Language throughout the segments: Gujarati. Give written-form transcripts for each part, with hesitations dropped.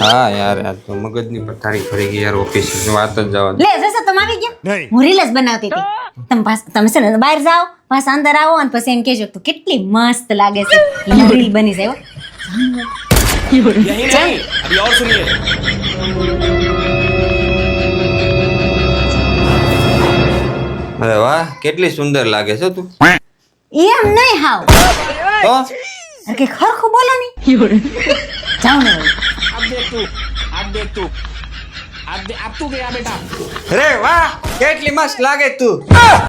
હા યાર યાર તો મગજની પથારી ફરી ગઈ યાર ઓફિસ ની વાત જ જવા દે. લે જશે તમે આવી ગયા હું રીલ જ બનાવતી હતી તમે છે ને બહાર જાઓ પાછા અંદર આવો અને પછી એમ કહેજો તો કેટલી મસ્ત લાગે છે રીલ બની જાય यही नहीं अभी और सुनिए અરે વાહ કેટલી સુંદર લાગે છે તું. એમ નહીં હાવ તો અરે કે ખરખું બોલો નહીં જાઓ ને વળી. अब देख तू अब तू गया बेटा અરે વાહ કેટલી મસ્ત લાગે તું.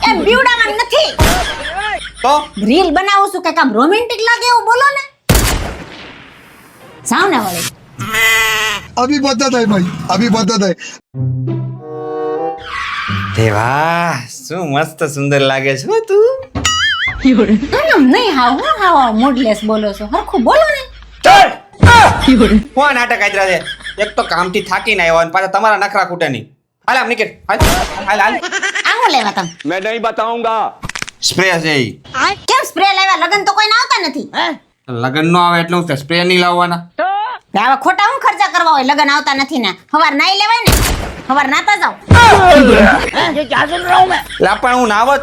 એમ બીવડામાં નથી તો રીલ બનાવું છું કે કામ રોમેન્ટિક લાગે એવું બોલો ને જાઓ ને વળી. अभी बदत है भाई अभी बदत है તે વાહ શું મસ્ત સુંદર લાગે છે હો તું. એમ નહીં હાવ હું હાવ મૂડલેસ બોલો છો હરખું બોલો ને ચલ કોણ નાટક આદરા છે. એક તો કામથી થાકીને આવ્યો અને પાછા તમારા નખરા ખૂટે નહીં. હાલ આમ નીકળ હાલ હાલ હાલ. આ હું લેવા તમે मैं नहीं बताऊंगा સ્પ્રે છે ઈ. કેમ સ્પ્રે લાવ્યા લગન તો કોઈને આવતા નથી લગન નો આવે એટલે હું સ્પ્રે નહીં લાવવાના. આવા ખોટા હું ખર્ચા કરવા હોય લગન આવતા નથી ને હવાર નાઈ લેવાય ને હવાર નાતા જાવ લા પણ હું નાવત.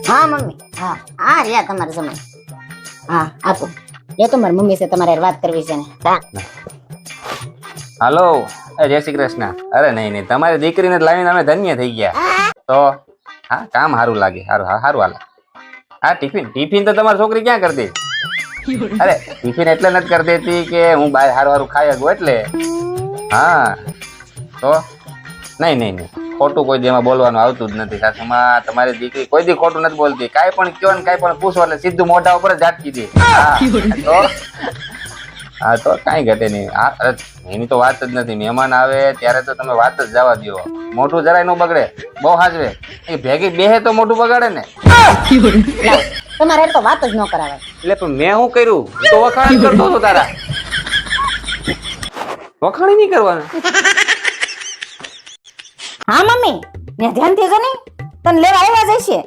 હા મમ્મી હા આ રહ્યા તમારા સમય હા આપો એ તો મારી મમ્મી છે તમારે હારે વાત કરવી છે ને હાલો જય શ્રી કૃષ્ણ. અરે નહીં નહીં તમારી દીકરીને લાવીને અમે ધન્ય થઈ ગયા. તો હા કામ સારું લાગે સારું સારું હાલે. હા ટિફિન તો તમારી છોકરી ક્યાં કરતી. અરે ટિફિન એટલે નથી કરતી હતી કે હું બહાર સારું સારું ખાઈ શકું એટલે. હા તો નહીં નહીં નહીં ખોટું કોઈ દી એમાં બોલવાનું આવતું જ નથી. સાસુમાં તમારી દીકરી કોઈ દી ખોટું નથી બોલતી. કાંઈ પણ કયો ને કાંઈ પણ પૂછો એટલે સીધું મોઢા ઉપર જ ઝાટકી દે. હા તો કાંઈ ઘટે નહીં. હા અરે એની તો વાત જ નથી. મહેમાન આવે ત્યારે તો તમે વાત જ જવા દો. મોઢું જરાય ન બગડે બહુ હાજવે. એ ભેગી બેહે તો મોઢું બગાડે ને. લાવ, તમારે હારે તો વાત જ ન કરાવે એટલે પણ મેં શું કર્યું તો વખાણ કરતો હતો તારા. વખાણ નહીં કરવાના. હા મમ્મી ને ધ્યાનથી જો નહીં તને લેવા આવ્યા જશે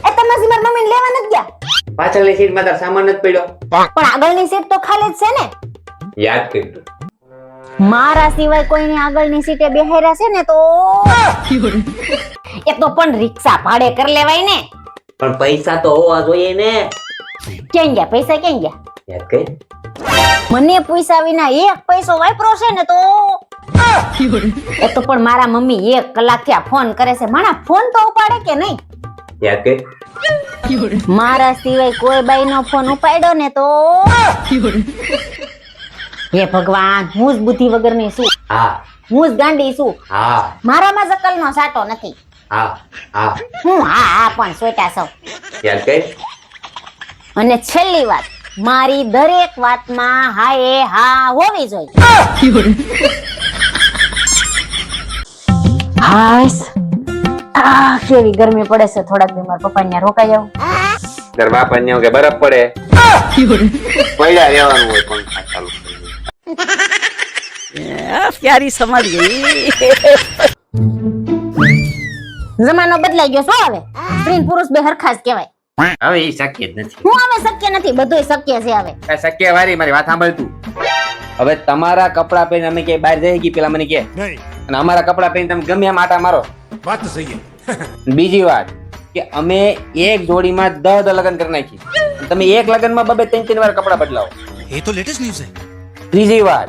એ તમે મારી મમ્મીને લેવા નથી ગયા પાછળની સીટમાં તાર સામાન જ પડ્યો. પણ આગળની સીટ તો ખાલી જ છે ને યાદ કર્યું. મારા સિવાય કોઈની આગળની સીટે બેહાર્યા છે ને તો એ તો પણ રિક્ષા ભાડે કરી લેવાય ને. પણ પૈસા તો હોવા જોઈએ ને. ક્યાં ગયા પૈસા ક્યાં ગયા યાદ કર. મને પૈસા વિના એક પૈસો વાપરો છે ને તો એ તો પણ મારા મમ્મી 1 કલાકથી આ ફોન કરે છે. મારા ફોન તો ઉપાડે કે નહીં યાદ કર. મારા સિવાય કોઈ બાઈનો ફોન ઉપાડ્યો ને તો હે ભગવાન હું જ બુદ્ધિ વગરની છું. હા હું જ ગાંડી છું. હા મારામાં જકલનો સાટો નથી. હા હા હું હા પણ સોટા સૌ. યાદ કર. અને છેલ્લી વાત મારી દરેક વાતમાં હા એ હા હોવી જોઈએ. હાસ આ કેવી ગરમી પડે છે. થોડાક દી મારા પપ્પા ત્યાં રોકાઈ જાવ. તાર બાપા ને કે બરફ પડે પડ્યા રહેવાનું હોય પંખા ચાલુ કરીને. प्यारी समझ गई જમાનો બદલાઈ ગયો શું હવે સ્ત્રી પુરુષ બે હરખા જ કહેવાય. હવે એ શક્ય જ નથી. હું હવે શક્ય નથી બધુંય શક્ય છે હવે. કાંઈ શક્ય વારી મારી વાત સાંભળ તું. હવે તમારા કપડા પહેરીને અમે ક્યાંય બહાર જઈ ગઈ પેલા મને કે અને અમારા કપડા પહેરીને તમે ગમે એમ આટા મારો. बात तो सही है બીજી વાત કે અમે એક જોડીમાં 10 લગન કરી નાખી. તમે એક લગનમાં 2-3 વાર કપડા બદલાવો. ये तो लेटेस्ट न्यूज़ है ત્રીજી વાત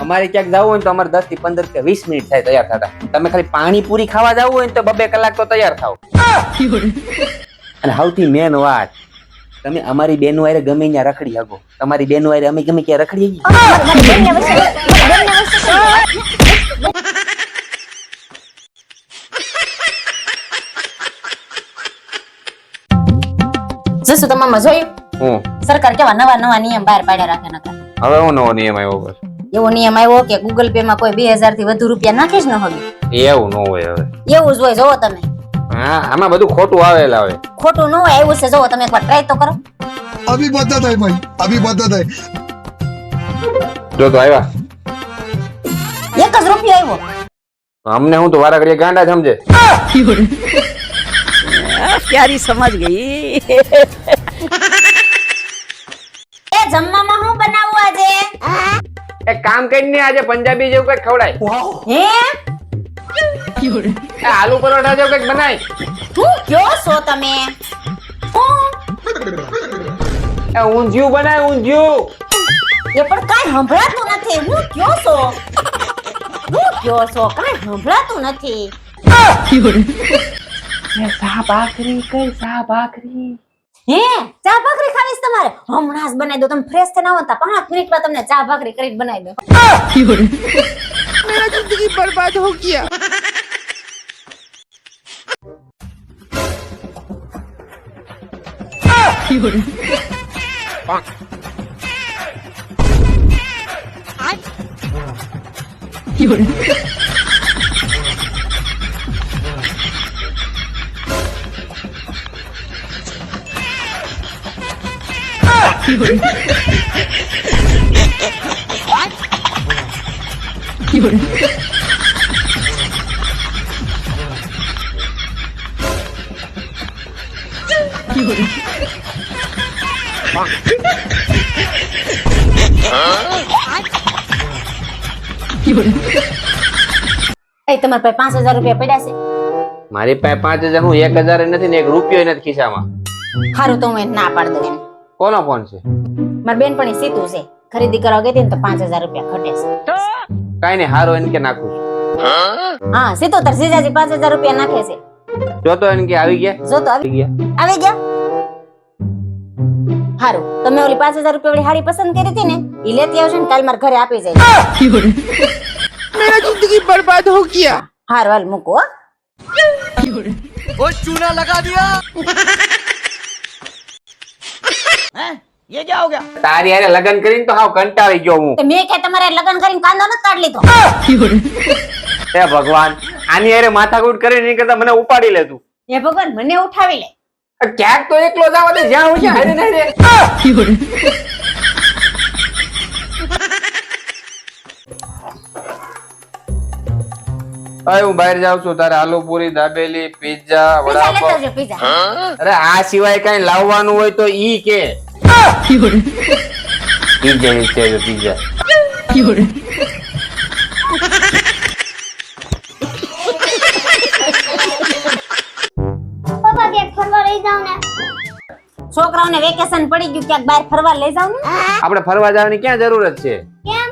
અમારે ક્યાંક જવું હોય ને તો અમારે 10 થી 15 કે 20 મિનિટ થાય તૈયાર થતા. તમે ખાલી પાણીપુરી ખાવા જવું હોય ને તો 2 કલાક તો તૈયાર થાવ. અને સૌથી મેન વાત તમે અમારી બેનો હારે ગમે ત્યાં રખડી શકો. તમારી બેનો હારે અમે ગમે ક્યાં રખડી જસુ તમામાં જોયું હું સરકાર કેવા નવા નવા નિયમ બહાર પાડ્યા રાખે નકર. હવે હું નવો નિયમ આવ્યો બસ. એવો નિયમ આવ્યો કે ગૂગલ પે માં કોઈ 2000 થી વધુ રૂપિયા નાખે જ ન હોય. એવું ન હોય હવે. એવું જ હોય જોવો તમે. હા આમાં બધું ખોટું આવેલા હોય. ખોટું ન હોય એવું છે જોવો તમે એકવાર ટ્રાય તો કરો. अभी बदत है भाई अभी बदत है જો તો આવ્યા 1 જ રૂપિયો આવ્યો. અમને હું તો વારા ઘડીએ ગાંડા સમજે. प्यारी समझ गई એક કામ કરીને આજે પંજાબી જેવું કઈક ખવડાય. હે એ આલુ પરોઠા જેવું કઈક બનાય. હું કયો છો તમે? હું? એ ઊંધિયું બનાય, ઊંધિયું. એ પણ કાંઈ સંભળાતું નથી. હું કયો છો? હું કયો છો? કાંઈ સંભળાતું નથી. ભાખરી કઈ સા ભાખરી. હે ચા ભાખરી ખાવીશ તમારે? હમણાં જ બનાવી દો. તમે ફ્રેશ થઈને આવો ને તો 5 મિનિટમાં તમને ચા ભાખરી કરીને બનાવી દો. मेरा जिंदगी बर्बाद हो गया. એ તમારા પાસે 5000 રૂપિયા પડ્યા છે? મારી પાસે 5000 હું 1000 નથી ને 1 રૂપિયો નથી ખિસ્સામાં. સારું તો હું એને ના પાડ દઉં. કોનો ફોન છે? મારી બેનપણી સીતુ છે, ખરીદી કરવા ગઈ હતી ને તો 5000 રૂપિયા ખટે છે. કાઈ નહીં, હારો એને કે નાખું. હા સીતુ તાર જીજાજી 5000 રૂપિયા નાખે છે. જો તો એને કે આવી ગયા. જો તો આવી ગયા. હારું તમે ઓલી 5000 રૂપિયા વાળી હાડી પસંદ કરી હતી ને ઈ લેતી આવશે ને કાલ મારા ઘરે આપી જાય. मेरा जिंदगी बर्बाद हो गया. હારું હાલ મૂકો હો. वो चूना लगा दिया हैं? ये क्या हो गया? તારી હારે લગન કરીને તો હાવ કંટાળી ગયો હું. તે મેં કે તમારે લગ્ન કરીને કાંદો નથી કાઢ લીધો. હે ભગવાન, આની હારે માથાકૂટ કરીને નહીં કરતા મને ઉપાડી લે તું. હે ભગવાન મને ઉઠાવી લે. ક્યાંક તો એકલો જવા દે, જ્યાં હું ત્યાં હારે નહીં રે. અરે હું બહાર જાઉં છું, તારે આલુ પૂરી, દાબેલી, પિઝા, પીઝા લેતો વડાપાવ. આવજો પીઝા. અરે આ સિવાય કઈ લાવવાનું હોય તો ઈ કે. પિઝા નીચે આવ્યો, પિઝા. પપ્પા ક્યાંક ફરવા લઈ જાવ ને. છોકરાઓને વેકેશન પડી ગયું, ક્યાંક બહાર ફરવા લઈ જાવ ને. આપણે ફરવા જવાની ક્યાં જરૂરત છે? કેમ?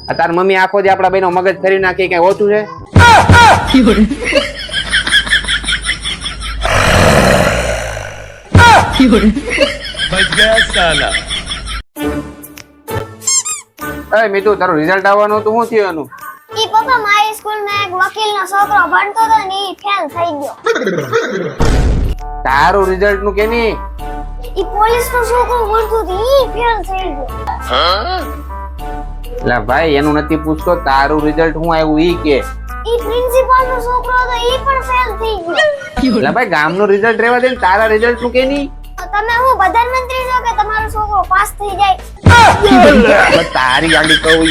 આ તાર મમ્મી આખો દી આપડા બેનો મગજ ફરી નાખી, કઈ ઓછું છે? बच गया साला. અરે મીતુ, તારું રિઝલ્ટ આવવાનું હતું, શું થયું એનું? ઈ પપ્પા મારી સ્કૂલમાં એક વકીલનો છોકરો ભણતો હતો ને ઈ ફેલ થઈ ગયો. તારું રિઝલ્ટ નું કે નહીં? ઈ પોલીસનો છોકરો ભણતો હતો ઈ ફેલ થઈ ગયો. લા ભાઈ, એનું નથી પૂછતો, તારું રિઝલ્ટ શું આવ્યું ઈ કે. ઈ પ્રિન્સિપાલનો છોકરો હતો ઈ પણ ફેલ થઈ ગયો. લા ભાઈ, ગામનું રિઝલ્ટ રહેવા દે ને તારા રિઝલ્ટ નું કે નહીં? તો તમે હું પ્રધાનમંત્રી છો કે તમારો છોકરો પાસ થઈ જાય? બસ તારી ગાડી કહું.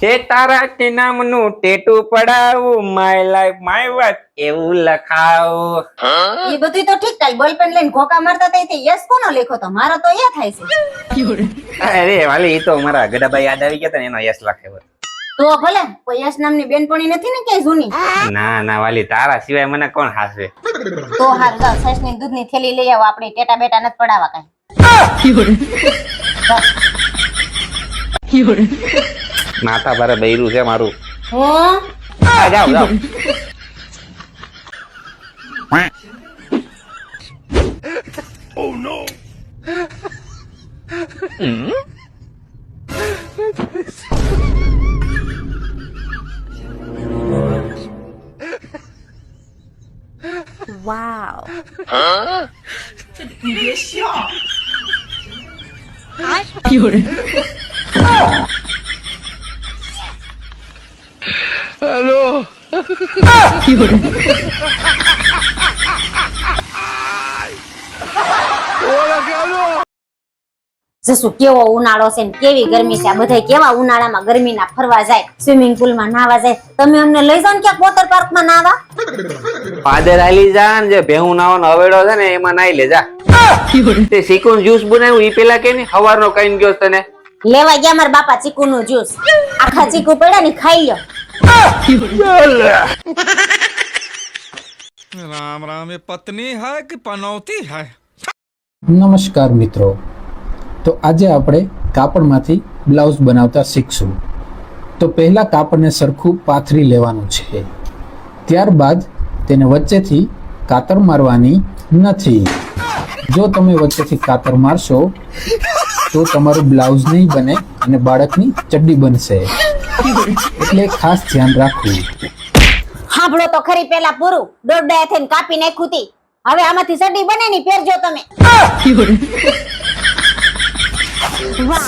છે તારા કે નામનું ટેટુ પડાવું, માય લાઈફ માય વર્ક એવું લખાવું. એ બધું તો ઠીક, કાલ બોલપેન લઈને ઘોકા મારતા હતા તે યસ કોનો લેખો તો મારો તો એ થાય છે. અરે વાલી, એ તો મારા ગડાભાઈ યાદ આવી ગયા તા ને એનો યસ લખાવ્યો. તો ભલે કોઈ યશ નામની બેનપણી નથી ને ક્યાંય જૂની. ના ના વાલી, તારા સિવાય મને કોણ હાસવે? તો હાર જાવ, છાશની દૂધની થેલી લઈ આવો, આપણે ટેટા બેટા નથી પડાવવા કાંઈ. માથા ભારે બૈરું છે મારું. હું હા, જાઓ જાઓ. જસુ કેવો ઉનાળો છે ને કેવી ગરમી છે, આ બધાય કેવા ઉનાળામાં ગરમીના ફરવા જાય, સ્વિમિંગ પુલમાં નાહવા જાય. તમે અમને લઈ જાઓ ને ક્યાંક વોટર પાર્કમાં નાહવા. પાદર હાલી જા ને જે ભેહું નાવાનો હવેડો છે ને એમાં નાઈ લે જા. તે સિકુન જ્યુસ બનાવ્યું ઈ પેલા કે ને હવારનો કઈ ગયો તને. લેવા ગયા મારા બાપા ચીકુનું જ્યુસ, આખા ચીકુ પડ્યા ને ખાઈ લ્યો. राम राम, ये पत्नी है कि पनौती है? નમસ્કાર મિત્રો, તો આજે આપણે કાપડમાંથી બ્લાઉઝ બનાવતા શીખશું. તો પહેલા કાપડને સરખું પાથરી લેવાનું છે, ત્યારબાદ તેને વચ્ચેથી કાતર મારવાની નથી. જો તમે વચ્ચેથી કાતર મારશો તો તમારું બ્લાઉઝ નહીં બને અને બાળકની ચડ્ડી બનશે, એટલે ખાસ ધ્યાન રાખવું. સાંભળો તો ખરી, પેલા પૂરું દોરડાએ થઈને કાપી નાખ્યું તી, હવે આમાંથી ચડ્ડી બને ની પહેરજો તમે. વાહ.